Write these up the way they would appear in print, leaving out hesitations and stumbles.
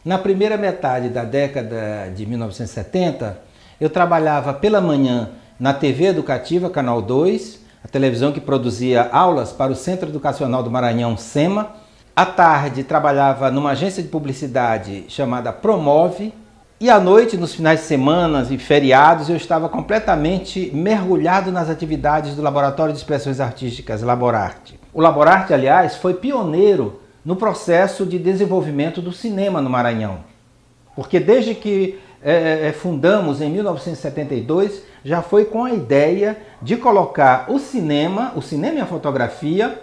Na primeira metade da década de 1970, eu trabalhava pela manhã na TV Educativa, Canal 2, a televisão que produzia aulas para o Centro Educacional do Maranhão, SEMA. À tarde, trabalhava numa agência de publicidade chamada Promove. E à noite, nos finais de semana e feriados, eu estava completamente mergulhado nas atividades do Laboratório de Expressões Artísticas, Laborarte. O Laborarte, aliás, foi pioneiro no processo de desenvolvimento do cinema no Maranhão. Porque desde que fundamos em 1972, já foi com a ideia de colocar o cinema e a fotografia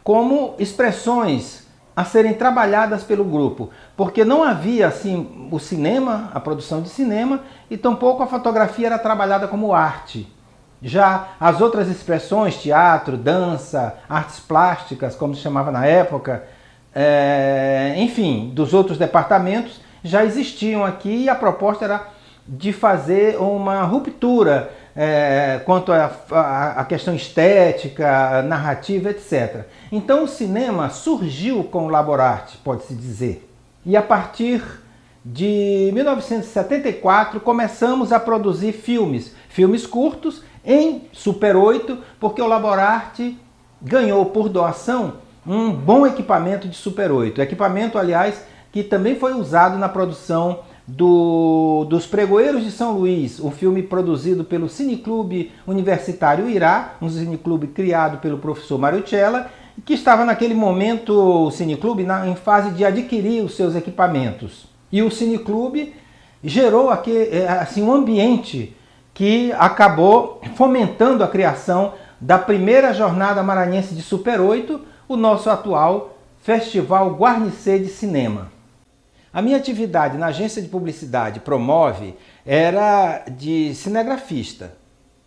como expressões a serem trabalhadas pelo grupo, porque não havia assim o cinema, a produção de cinema, e tampouco a fotografia era trabalhada como arte. Já as outras expressões, teatro, dança, artes plásticas, como se chamava na época, enfim, dos outros departamentos, já existiam aqui, e a proposta era de fazer uma ruptura quanto à questão estética, narrativa, etc. Então o cinema surgiu com o Laborarte, pode-se dizer. E a partir de 1974 começamos a produzir filmes curtos em Super 8, porque o Laborarte ganhou por doação um bom equipamento de Super 8. Equipamento, aliás, que também foi usado na produção dos Pregoeiros de São Luís, um filme produzido pelo Cineclube Universitário Irá, um cineclube criado pelo professor Mário Cella, que estava naquele momento, o Cineclube, em fase de adquirir os seus equipamentos. E o Cineclube gerou aqui, assim, um ambiente que acabou fomentando a criação da primeira jornada maranhense de Super 8, o nosso atual Festival Guarnicê de Cinema. A minha atividade na agência de publicidade Promove era de cinegrafista,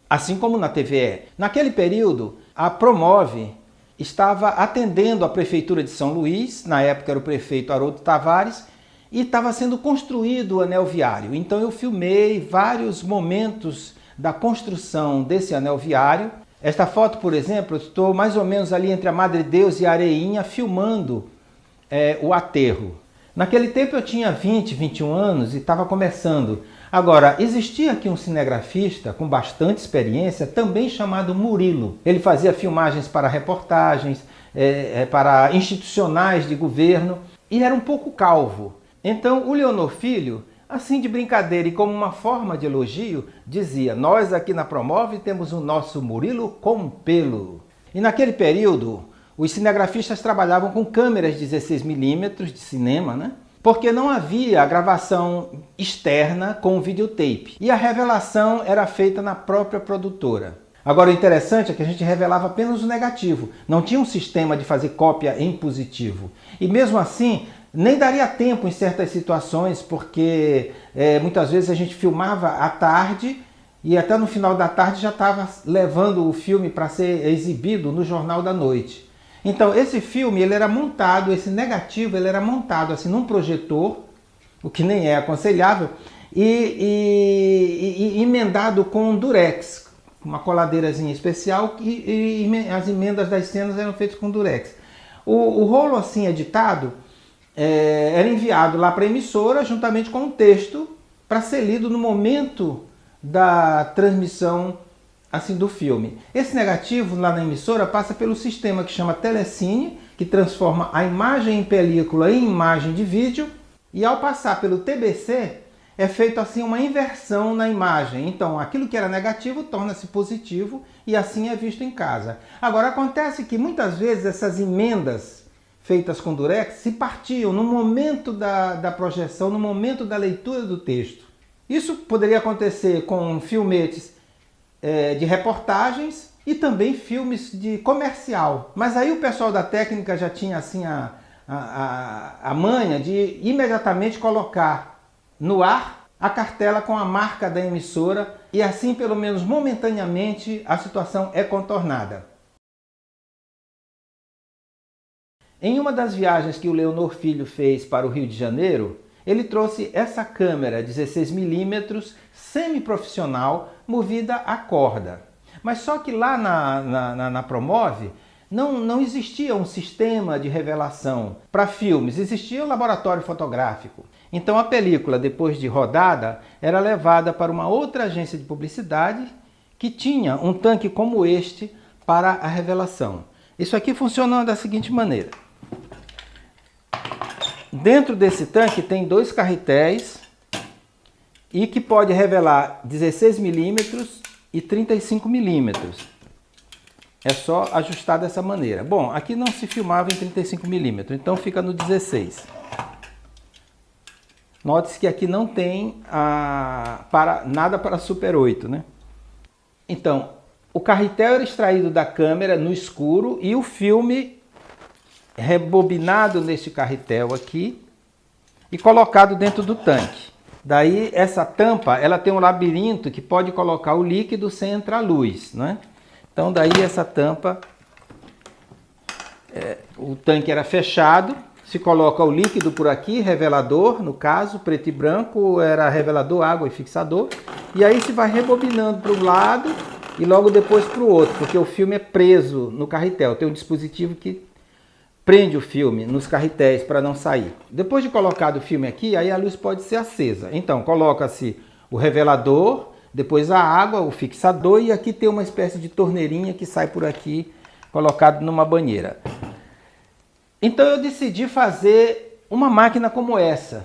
assim como na TVE. Naquele período, a Promove estava atendendo a Prefeitura de São Luís, na época era o prefeito Haroldo Tavares, e estava sendo construído o anel viário. Então eu filmei vários momentos da construção desse anel viário. Esta foto, por exemplo, eu estou mais ou menos ali entre a Madre Deus e a Areinha filmando o aterro. Naquele tempo eu tinha 20, 21 anos e estava começando. Agora, existia aqui um cinegrafista com bastante experiência, também chamado Murilo. Ele fazia filmagens para reportagens, para institucionais de governo, e era um pouco calvo. Então o Leonor Filho, assim de brincadeira e como uma forma de elogio, dizia: nós aqui na Promove temos o nosso Murilo com pelo. E naquele período, os cinegrafistas trabalhavam com câmeras 16mm de cinema, né? Porque não havia a gravação externa com videotape. E a revelação era feita na própria produtora. Agora o interessante é que a gente revelava apenas o negativo. Não tinha um sistema de fazer cópia em positivo. E mesmo assim, nem daria tempo em certas situações, porque muitas vezes a gente filmava à tarde e até no final da tarde já estava levando o filme para ser exibido no Jornal da Noite. Então esse filme, ele era montado, esse negativo, ele era montado assim num projetor, o que nem é aconselhável, e emendado com um durex, uma coladeirazinha especial, e as emendas das cenas eram feitas com durex. O rolo assim editado era enviado lá para a emissora juntamente com um texto para ser lido no momento da transmissão assim do filme. Esse negativo lá na emissora passa pelo sistema que chama Telecine, que transforma a imagem em película em imagem de vídeo, e ao passar pelo TBC é feito assim uma inversão na imagem. Então aquilo que era negativo torna-se positivo e assim é visto em casa. Agora acontece que muitas vezes essas emendas feitas com durex se partiam no momento da projeção, no momento da leitura do texto. Isso poderia acontecer com filmetes de reportagens e também filmes de comercial. Mas aí o pessoal da técnica já tinha assim a manha de imediatamente colocar no ar a cartela com a marca da emissora e assim, pelo menos momentaneamente, a situação é contornada. Em uma das viagens que o Leonor Filho fez para o Rio de Janeiro, ele trouxe essa câmera 16mm semi-profissional movida a corda. Mas só que lá na Promove não existia um sistema de revelação para filmes, existia um laboratório fotográfico. Então a película, depois de rodada, era levada para uma outra agência de publicidade que tinha um tanque como este para a revelação. Isso aqui funciona da seguinte maneira. Dentro desse tanque tem 2 carretéis e que pode revelar 16 milímetros e 35 milímetros. É só ajustar dessa maneira. Bom, aqui não se filmava em 35 milímetros, então fica no 16. Note-se que aqui não tem nada para Super 8, né? Então, o carretel era extraído da câmera no escuro e o filme rebobinado neste carretel aqui e colocado dentro do tanque. Daí essa tampa, ela tem um labirinto que pode colocar o líquido sem entrar luz, né? Então daí essa tampa, o tanque era fechado, se coloca o líquido por aqui, revelador, no caso, preto e branco, era revelador, água e fixador, e aí se vai rebobinando para um lado e logo depois para o outro, porque o filme é preso no carretel, tem um dispositivo que prende o filme nos carretéis para não sair. Depois de colocado o filme aqui, aí a luz pode ser acesa. Então coloca-se o revelador, depois a água, o fixador, e aqui tem uma espécie de torneirinha que sai por aqui, colocado numa banheira. Então eu decidi fazer uma máquina como essa,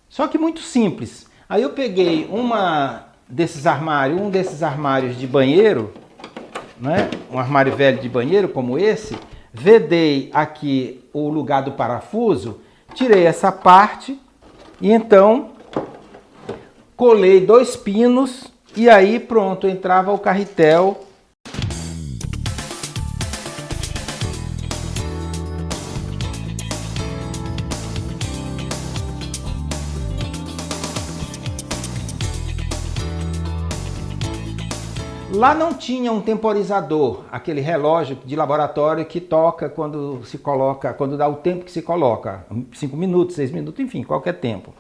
só que muito simples. Aí eu peguei um desses armários de banheiro, né? Um armário velho de banheiro como esse, vedei aqui o lugar do parafuso, tirei essa parte e então colei 2 pinos e aí pronto, entrava o carretel. Lá não tinha um temporizador, aquele relógio de laboratório que toca quando se coloca, quando dá o tempo que se coloca, 5 minutos, 6 minutos, enfim, qualquer tempo.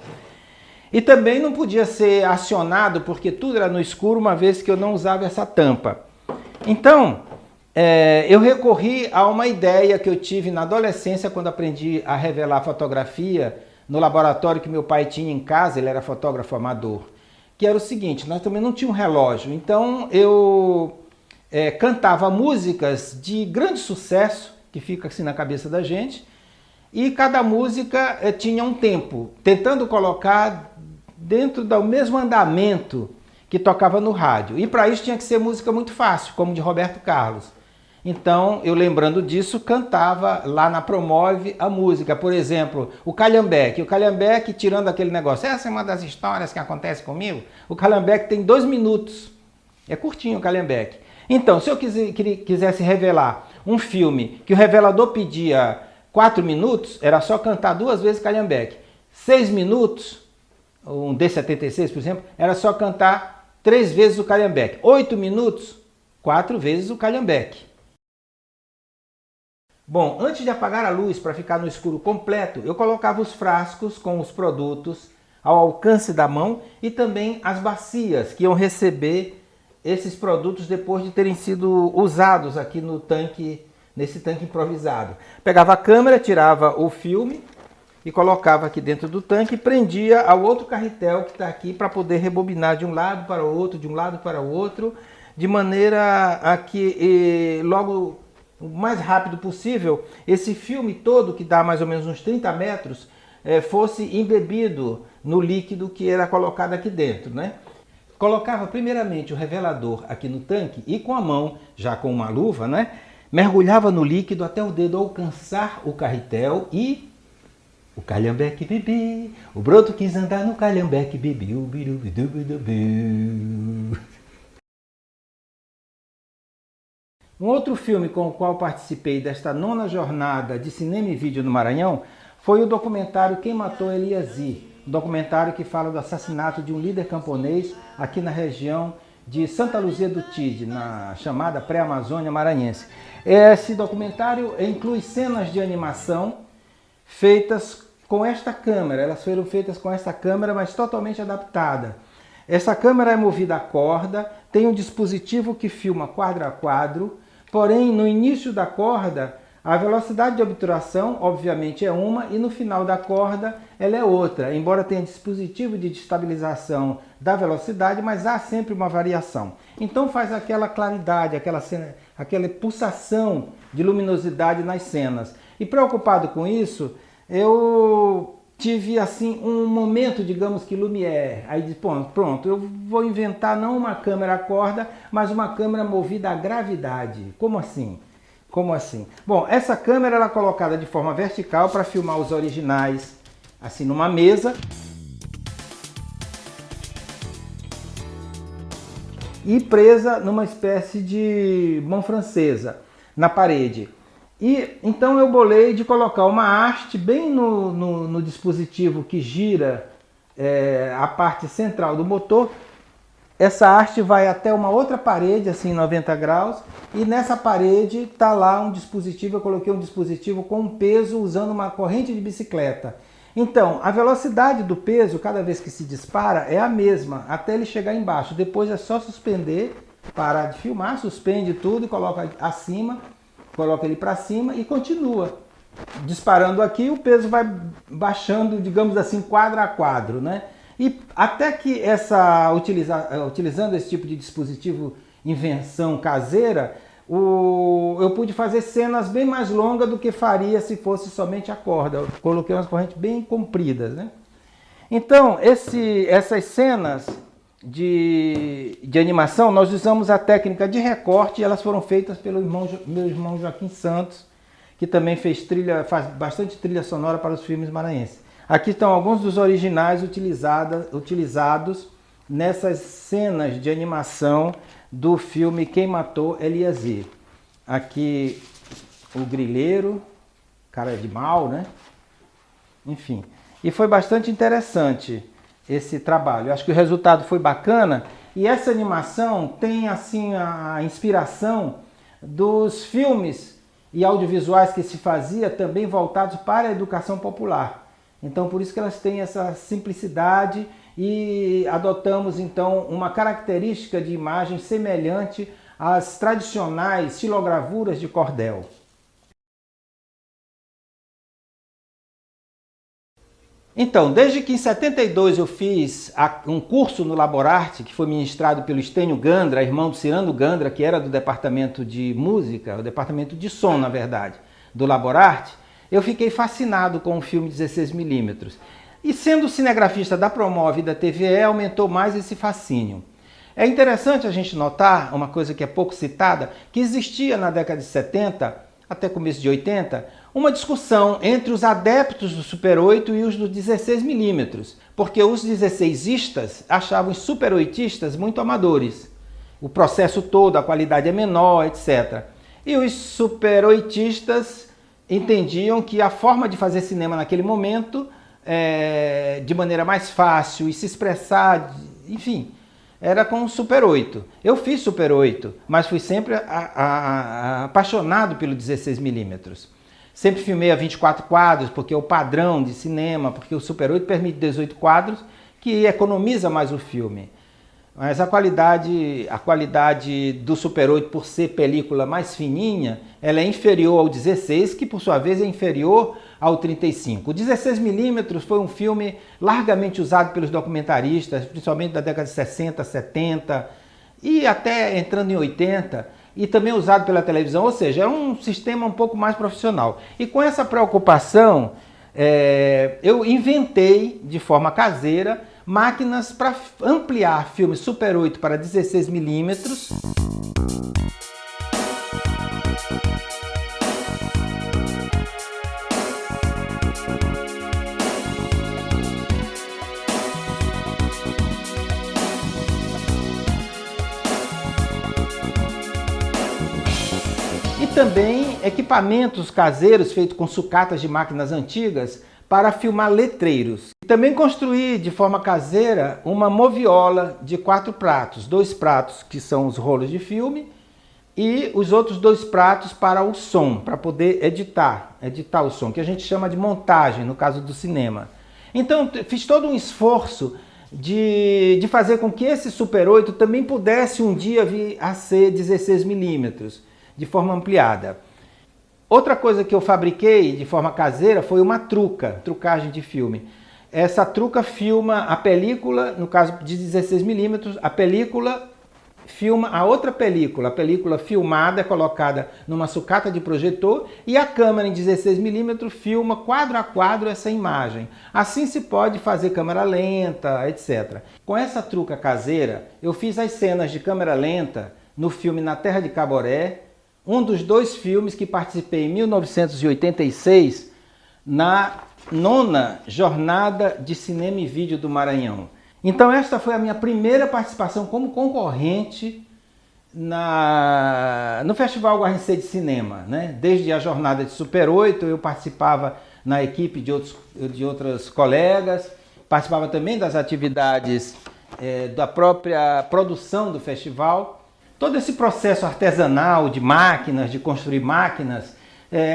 E também não podia ser acionado porque tudo era no escuro, uma vez que eu não usava essa tampa. Então, eu recorri a uma ideia que eu tive na adolescência quando aprendi a revelar fotografia no laboratório que meu pai tinha em casa, ele era fotógrafo amador. Que era o seguinte, nós também não tínhamos um relógio, então eu cantava músicas de grande sucesso, que fica assim na cabeça da gente, e cada música tinha um tempo, tentando colocar dentro do mesmo andamento que tocava no rádio. E para isso tinha que ser música muito fácil, como de Roberto Carlos. Então, eu lembrando disso, cantava lá na Promove a música. Por exemplo, o Calhambeque. O Calhambeque, tirando aquele negócio, essa é uma das histórias que acontece comigo. O Calhambeque tem 2 minutos. É curtinho o Calhambeque. Então, se eu quisesse revelar um filme que o revelador pedia 4 minutos, era só cantar 2 vezes Calhambeque. 6 minutos, um D76, por exemplo, era só cantar 3 vezes o Calhambeque. 8 minutos, 4 vezes o Calhambeque. Bom, antes de apagar a luz para ficar no escuro completo, eu colocava os frascos com os produtos ao alcance da mão e também as bacias que iam receber esses produtos depois de terem sido usados aqui no tanque, nesse tanque improvisado. Pegava a câmera, tirava o filme e colocava aqui dentro do tanque e prendia ao outro carretel que está aqui para poder rebobinar de um lado para o outro, de um lado para o outro, de maneira a que logo o mais rápido possível, esse filme todo, que dá mais ou menos uns 30 metros, fosse embebido no líquido que era colocado aqui dentro, né? Colocava primeiramente o revelador aqui no tanque e com a mão, já com uma luva, né? Mergulhava no líquido até o dedo alcançar o carretel e o calhambeque bebi, o broto quis andar no calhambeque bebi, o biru, bidu, bidu, bidu. Um outro filme com o qual participei desta 9ª jornada de cinema e vídeo no Maranhão foi o documentário Quem Matou Eliasir, um documentário que fala do assassinato de um líder camponês aqui na região de Santa Luzia do Tide, na chamada pré-Amazônia maranhense. Esse documentário inclui cenas de animação feitas com esta câmera, elas foram feitas com essa câmera, mas totalmente adaptada. Essa câmera é movida a corda, tem um dispositivo que filma quadro a quadro, porém no início da corda A velocidade de obturação, obviamente, é uma e no final da corda ela é outra, embora tenha dispositivo de estabilização da velocidade, mas há sempre uma variação. Então faz aquela claridade, aquela pulsação de luminosidade nas cenas. E preocupado com isso, eu tive assim um momento, digamos que Lumière. Aí disse, pronto, eu vou inventar não uma câmera a corda, mas uma câmera movida à gravidade. Como assim? Como assim? Bom, essa câmera ela é colocada de forma vertical para filmar os originais, assim numa mesa. E presa numa espécie de mão francesa na parede. E então eu bolei de colocar uma haste bem no dispositivo que gira a parte central do motor. Essa haste vai até uma outra parede, assim, 90 graus, e nessa parede está lá um dispositivo, eu coloquei um dispositivo com peso usando uma corrente de bicicleta. Então, a velocidade do peso, cada vez que se dispara, é a mesma, até ele chegar embaixo. Depois é só suspender, parar de filmar, suspende tudo e coloca acima, coloca ele para cima e continua. Disparando aqui, o peso vai baixando, digamos assim, quadro a quadro, né? E até que utilizando esse tipo de dispositivo, invenção caseira, eu pude fazer cenas bem mais longas do que faria se fosse somente a corda. Eu coloquei umas correntes bem compridas, né? Então, essas cenas de animação, nós usamos a técnica de recorte e elas foram feitas pelo meu irmão Joaquim Santos, que também faz bastante trilha sonora para os filmes maranhenses. Aqui estão alguns dos originais utilizados nessas cenas de animação do filme Quem Matou Eliezer. Aqui o grileiro, cara de mal, né? Enfim, e foi bastante interessante esse trabalho. Acho que o resultado foi bacana e essa animação tem assim a inspiração dos filmes e audiovisuais que se fazia também voltados para a educação popular. Então, por isso que elas têm essa simplicidade e adotamos, então, uma característica de imagem semelhante às tradicionais xilogravuras de cordel. Então, desde que em 72 eu fiz um curso no Laborarte, que foi ministrado pelo Estênio Gandra, irmão do Cirano Gandra, que era do departamento de música, o departamento de som, na verdade, do Laborarte, eu fiquei fascinado com o filme 16mm. E sendo cinegrafista da Promove e da TVE, aumentou mais esse fascínio. É interessante a gente notar, uma coisa que é pouco citada, que existia na década de 70, até começo de 80, uma discussão entre os adeptos do Super 8 e os do 16mm, porque os 16istas achavam os Super 8istas muito amadores. O processo todo, a qualidade é menor, etc. E os Super 8istas entendiam que a forma de fazer cinema naquele momento, de maneira mais fácil e se expressar, enfim, era com o Super 8. Eu fiz Super 8, mas fui sempre apaixonado pelo 16mm. Sempre filmei a 24 quadros, porque é o padrão de cinema, porque o Super 8 permite 18 quadros, que economiza mais o filme. Mas a qualidade do Super 8, por ser película mais fininha, ela é inferior ao 16, que por sua vez é inferior ao 35. O 16mm foi um filme largamente usado pelos documentaristas, principalmente da década de 60, 70 e até entrando em 80, e também usado pela televisão, ou seja, é um sistema um pouco mais profissional. E com essa preocupação, eu inventei de forma caseira máquinas para ampliar filmes Super 8 para 16mm. E também equipamentos caseiros feitos com sucatas de máquinas antigas para filmar letreiros. Também construí de forma caseira uma moviola de 4 pratos. 2 pratos que são os rolos de filme e os outros 2 pratos para o som, para poder editar o som, que a gente chama de montagem no caso do cinema. Então fiz todo um esforço de fazer com que esse Super 8 também pudesse um dia vir a ser 16mm, de forma ampliada. Outra coisa que eu fabriquei de forma caseira foi uma trucagem de filme. Essa truca filma a película, no caso de 16mm, a película filma a outra película. A película filmada é colocada numa sucata de projetor e a câmera em 16mm filma quadro a quadro essa imagem. Assim se pode fazer câmera lenta, etc. Com essa truca caseira, eu fiz as cenas de câmera lenta no filme Na Terra de Caboré, um dos 2 filmes que participei em 1986 na 9ª Jornada de Cinema e Vídeo do Maranhão. Então esta foi a minha primeira participação como concorrente no Festival Guarnicê de Cinema, né? Desde a jornada de Super 8 eu participava na equipe de outros colegas, participava também das atividades da própria produção do festival. Todo esse processo artesanal de máquinas, de construir máquinas,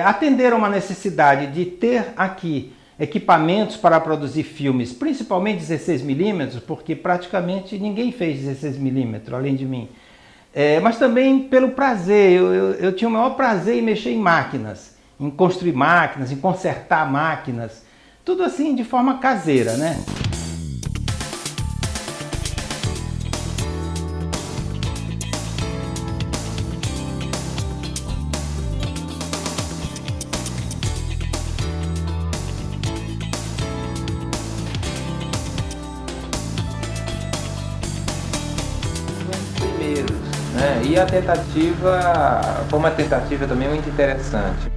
atenderam uma necessidade de ter aqui equipamentos para produzir filmes, principalmente 16mm, porque praticamente ninguém fez 16mm além de mim. Mas também pelo prazer, eu tinha o maior prazer em mexer em máquinas, em construir máquinas, em consertar máquinas, tudo assim de forma caseira, né? Primeiros, né? E a tentativa foi uma tentativa também muito interessante.